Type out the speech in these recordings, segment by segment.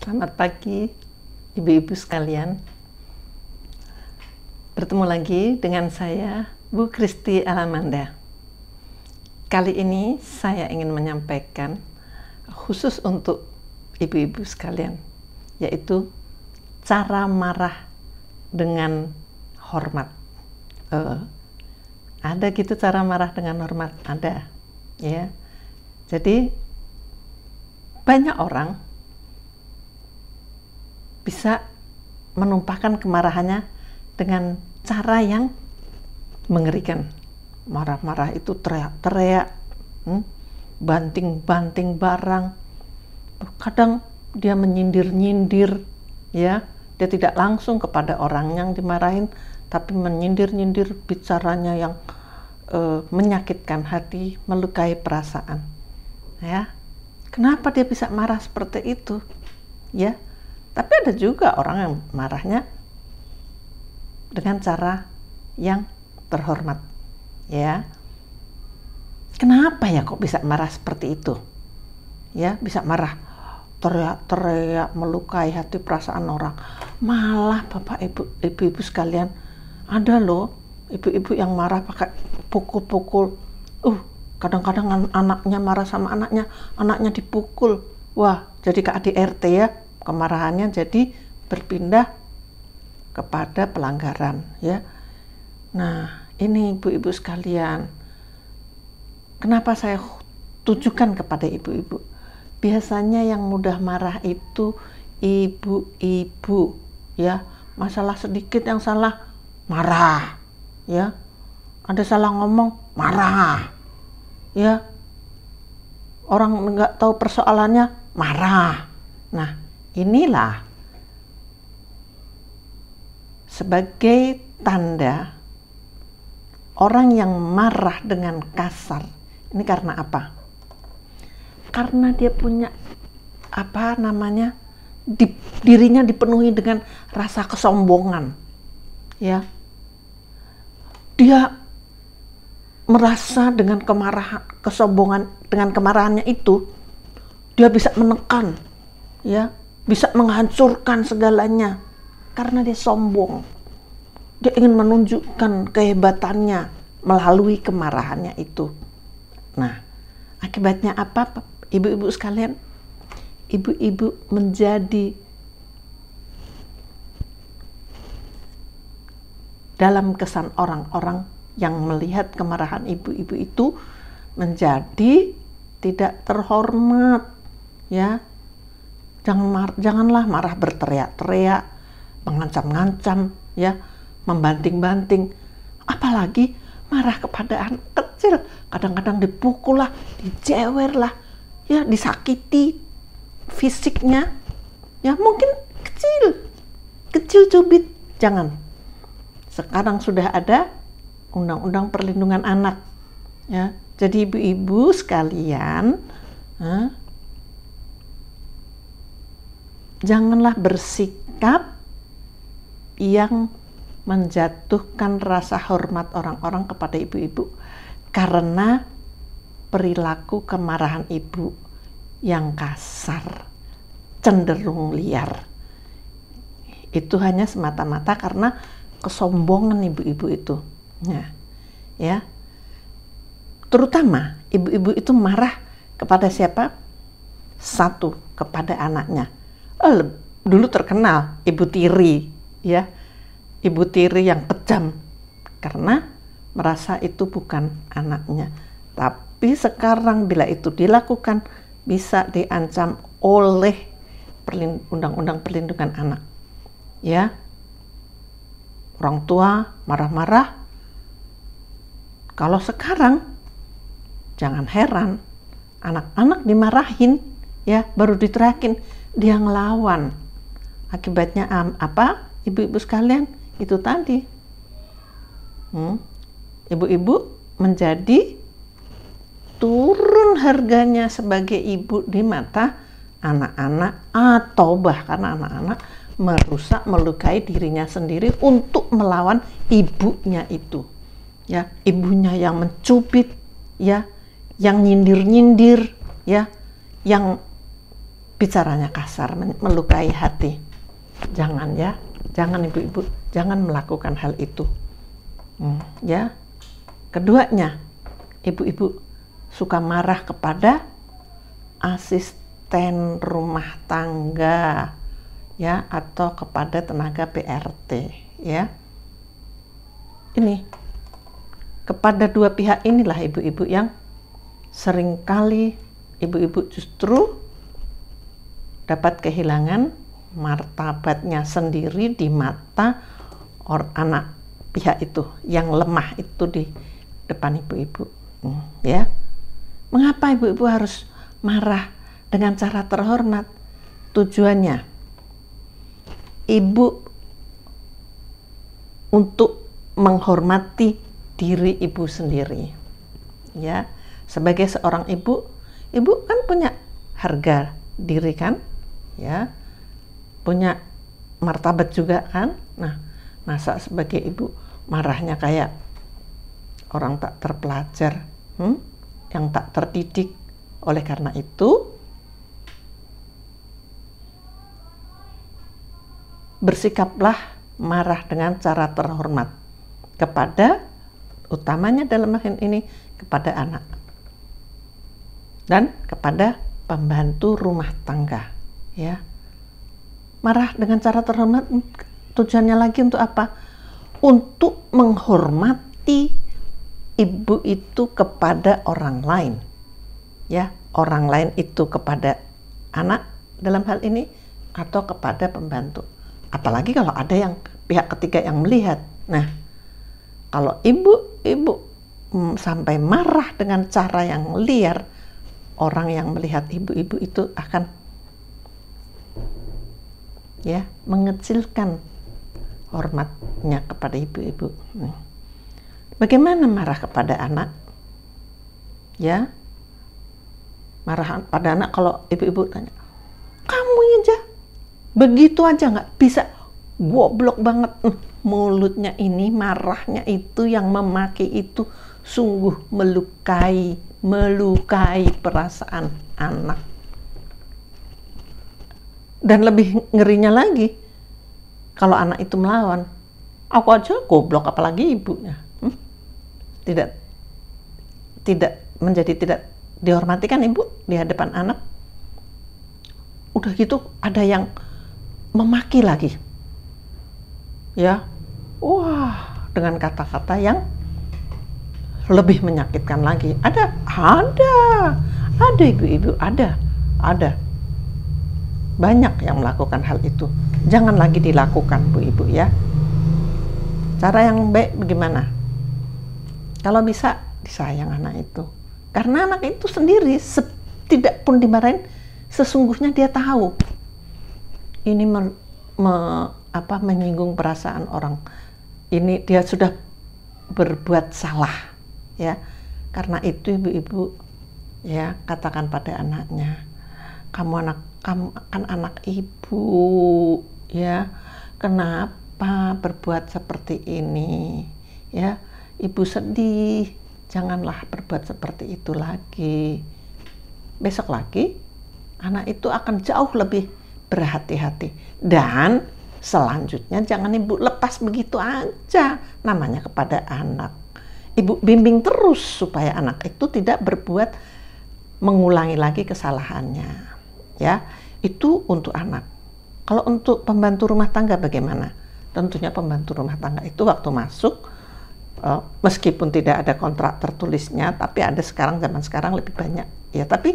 Selamat pagi, ibu-ibu sekalian. Bertemu lagi dengan saya, Bu Kristi Alamanda. Kali ini saya ingin menyampaikan khusus untuk ibu-ibu sekalian, yaitu cara marah dengan hormat. Ada gitu cara marah dengan hormat? Ada, ya. Jadi banyak orang bisa menumpahkan kemarahannya dengan cara yang mengerikan. Marah-marah itu teriak-teriak, banting-banting barang. Kadang dia menyindir-nyindir, ya. Dia tidak langsung kepada orang yang dimarahin, tapi menyindir-nyindir, bicaranya yang menyakitkan hati, melukai perasaan. Ya. Kenapa dia bisa marah seperti itu? Ya. Tapi ada juga orang yang marahnya dengan cara yang terhormat, ya. Kenapa ya kok bisa marah seperti itu? Ya, bisa marah, teriak-teriak, melukai hati perasaan orang. Malah Bapak Ibu sekalian, ada loh ibu-ibu yang marah pakai pukul-pukul. Kadang-kadang anaknya marah sama anaknya dipukul. Wah, jadi KDRT ya. Kemarahannya jadi berpindah kepada pelanggaran, ya. Nah, ini ibu-ibu sekalian, kenapa saya tujukan kepada ibu-ibu? Biasanya yang mudah marah itu ibu-ibu, ya. Masalah sedikit yang salah marah, ya. Ada salah ngomong marah, ya. Orang nggak tahu persoalannya marah. Nah, inilah sebagai tanda orang yang marah dengan kasar. Ini karena apa? Karena dia punya dirinya dipenuhi dengan rasa kesombongan, ya. Dia merasa dengan kemarahannya itu dia bisa menekan, ya, bisa menghancurkan segalanya karena dia sombong. Dia ingin menunjukkan kehebatannya melalui kemarahannya itu. Nah, akibatnya apa, ibu-ibu sekalian? Ibu-ibu menjadi dalam kesan orang-orang yang melihat kemarahan ibu-ibu itu menjadi tidak terhormat, ya. Janganlah marah berteriak-teriak, mengancam-ngancam, ya, membanting-banting. Apalagi marah kepada anak kecil, kadang-kadang dipukul lah, dijewer lah, ya, disakiti fisiknya, ya, mungkin kecil cubit. Jangan. Sekarang sudah ada Undang-Undang Perlindungan Anak, ya. Jadi ibu-ibu sekalian, janganlah bersikap yang menjatuhkan rasa hormat orang-orang kepada ibu-ibu karena perilaku kemarahan ibu yang kasar, cenderung liar. Itu hanya semata-mata karena kesombongan ibu-ibu itu. Ya. Terutama ibu-ibu itu marah kepada siapa? Satu, kepada anaknya. Dulu terkenal ibu tiri, ya, ibu tiri yang kejam karena merasa itu bukan anaknya. Tapi sekarang bila itu dilakukan bisa diancam oleh Undang-Undang Perlindungan Anak, ya. Orang tua marah-marah. Kalau sekarang jangan heran anak-anak dimarahin, ya, baru diteriakin, dia ngelawan. Akibatnya apa, ibu-ibu sekalian? Itu tadi, ibu-ibu menjadi turun harganya sebagai ibu di mata anak-anak, atau bahkan anak-anak melukai dirinya sendiri untuk melawan ibunya itu, ya. Ibunya yang mencubit, ya, yang nyindir-nyindir, ya, yang bicaranya kasar, melukai hati. Jangan ya, jangan ibu-ibu, jangan melakukan hal itu. Ya. Keduanya, ibu-ibu suka marah kepada asisten rumah tangga, ya, atau kepada tenaga PRT, ya. Ini kepada dua pihak inilah ibu-ibu yang seringkali ibu-ibu justru dapat kehilangan martabatnya sendiri di mata anak pihak itu yang lemah itu di depan ibu-ibu, ya. Mengapa ibu-ibu harus marah dengan cara terhormat? Tujuannya ibu untuk menghormati diri ibu sendiri, ya. Sebagai seorang ibu, ibu kan punya harga diri kan, ya, punya martabat juga kan. Nah, masa sebagai ibu marahnya kayak orang tak terpelajar, yang tak terdidik. Oleh karena itu, bersikaplah marah dengan cara terhormat kepada, utamanya dalam hal ini, kepada anak dan kepada pembantu rumah tangga, ya. Marah dengan cara terhormat tujuannya lagi untuk apa? Untuk menghormati ibu itu kepada orang lain, ya. Orang lain itu kepada anak dalam hal ini atau kepada pembantu. Apalagi kalau ada yang pihak ketiga yang melihat. Nah, kalau ibu sampai marah dengan cara yang liar, orang yang melihat ibu-ibu itu akan, ya, mengecilkan hormatnya kepada ibu-ibu. Bagaimana marah kepada anak? Ya, marah pada anak kalau ibu-ibu tanya, kamu aja begitu aja nggak bisa, goblok banget. Mulutnya ini, marahnya itu, yang memaki itu sungguh melukai perasaan anak. Dan lebih ngerinya lagi, kalau anak itu melawan, aku aja goblok apalagi ibunya. Tidak menjadi tidak dihormati kan ibu di hadapan anak. Udah gitu ada yang memaki lagi, ya. Wah, dengan kata-kata yang lebih menyakitkan lagi. Ada ibu-ibu, ada banyak yang melakukan hal itu. Jangan lagi dilakukan, Bu Ibu, ya. Cara yang baik bagaimana? Kalau bisa disayang anak itu, karena anak itu sendiri tidak pun dimarahin, sesungguhnya dia tahu ini menyinggung perasaan orang. Ini dia sudah berbuat salah, ya. Karena itu ibu-ibu, ya, katakan pada anaknya, kamu kan anak ibu, ya. Kenapa berbuat seperti ini, ya? Ibu sedih, janganlah berbuat seperti itu lagi. Besok lagi anak itu akan jauh lebih berhati-hati. Dan selanjutnya jangan ibu lepas begitu aja, namanya kepada anak. Ibu bimbing terus supaya anak itu tidak berbuat mengulangi lagi kesalahannya, ya. Itu untuk anak. Kalau untuk pembantu rumah tangga bagaimana? Tentunya pembantu rumah tangga itu waktu masuk, meskipun tidak ada kontrak tertulisnya, tapi ada zaman sekarang lebih banyak, ya. Tapi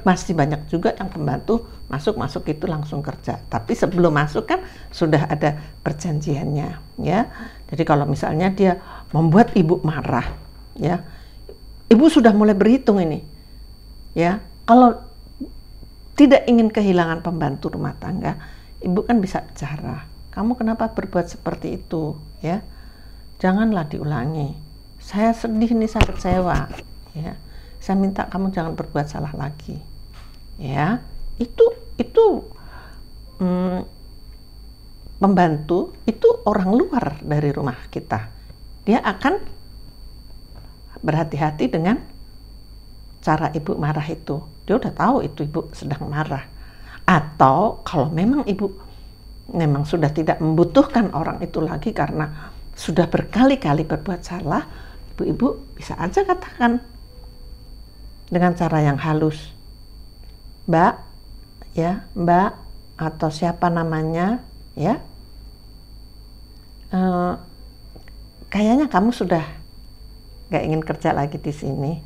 masih banyak juga yang pembantu masuk itu langsung kerja. Tapi sebelum masuk kan sudah ada perjanjiannya, ya. Jadi kalau misalnya dia membuat ibu marah, ya, ibu sudah mulai berhitung ini, ya. Kalau tidak ingin kehilangan pembantu rumah tangga, ibu kan bisa bicara, kamu kenapa berbuat seperti itu, ya. Janganlah diulangi. Saya sedih nih, saya kecewa, ya. Saya minta kamu jangan berbuat salah lagi, ya. Itu pembantu itu orang luar dari rumah kita. Dia akan berhati-hati dengan cara ibu marah itu. Dia udah tahu itu ibu sedang marah. Atau kalau memang ibu memang sudah tidak membutuhkan orang itu lagi karena sudah berkali-kali berbuat salah, ibu-ibu bisa aja katakan dengan cara yang halus, Mbak, ya, Mbak, atau siapa namanya, ya, kayaknya kamu sudah gak ingin kerja lagi di sini.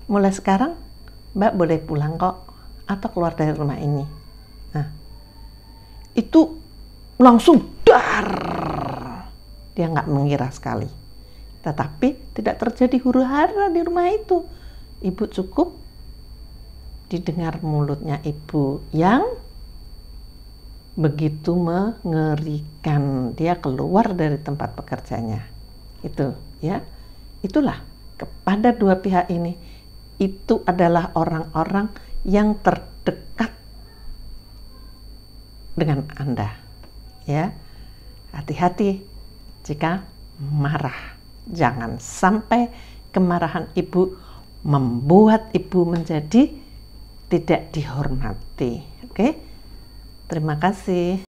Mulai sekarang, Mbak boleh pulang kok, atau keluar dari rumah ini. Nah, itu langsung dar. Dia nggak mengira sekali. Tetapi tidak terjadi huru-hara di rumah itu. Ibu cukup didengar mulutnya ibu yang begitu mengerikan. Dia keluar dari tempat pekerjaannya. Itu, ya. Itulah kepada dua pihak ini. Itu adalah orang-orang yang terdekat dengan Anda, ya. Hati-hati jika marah. Jangan sampai kemarahan ibu membuat ibu menjadi tidak dihormati. Oke? Terima kasih.